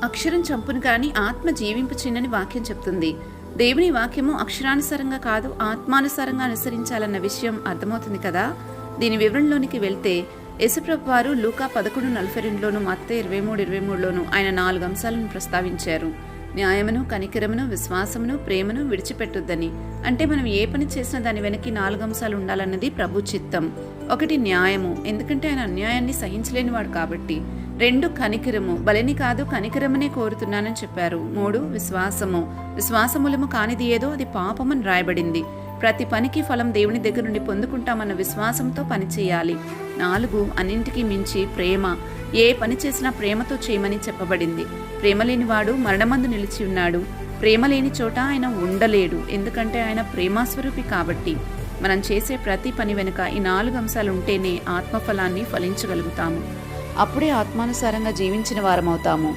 అక్షరం చంపును కానీ ఆత్మ జీవింపు చిన్నని వాక్యం చెప్తుంది. దేవుని వాక్యము అక్షరానుసారంగా కాదు, ఆత్మానుసారంగా అనుసరించాలన్న విషయం అర్థమవుతుంది కదా. దీని వివరణలోనికి వెళ్తే యేసుప్రభు వారు లూకా 11:42లోను, మత్తయి 23:23లోను ఆయన 4 అంశాలను ప్రస్తావించారు. న్యాయమును, కనికరమును, విశ్వాసమును, ప్రేమను విడిచిపెట్టొద్దని. అంటే మనం ఏ పని చేసినా దాని వెనక్కి 4 అంశాలు ఉండాలన్నది ప్రభు చిత్తం. 1 న్యాయము, ఎందుకంటే ఆయన అన్యాయాన్ని సహించలేనివాడు కాబట్టి. 2 కనికరము, బలిని కాదు కనికరమునే కోరుతున్నానని చెప్పారు. 3 విశ్వాసము, విశ్వాసమూలము కానిది ఏదో అది పాపమని రాయబడింది. ప్రతి పనికి ఫలం దేవుని దగ్గర నుండి పొందుకుంటామన్న విశ్వాసంతో పని చేయాలి. 4 అన్నింటికీ మించి ప్రేమ, ఏ పని చేసినా ప్రేమతో చేయమని చెప్పబడింది. ప్రేమ లేనివాడు మరణమందు నిలిచి ఉన్నాడు. ప్రేమ లేని చోట ఆయన ఉండలేడు, ఎందుకంటే ఆయన ప్రేమాస్వరూపి కాబట్టి. మనం చేసే ప్రతి పని వెనుక ఈ 4 అంశాలు ఉంటేనే ఆత్మఫలాన్ని ఫలించగలుగుతాము. అప్పుడే ఆత్మానుసారంగా జీవించిన వారమవుతాము.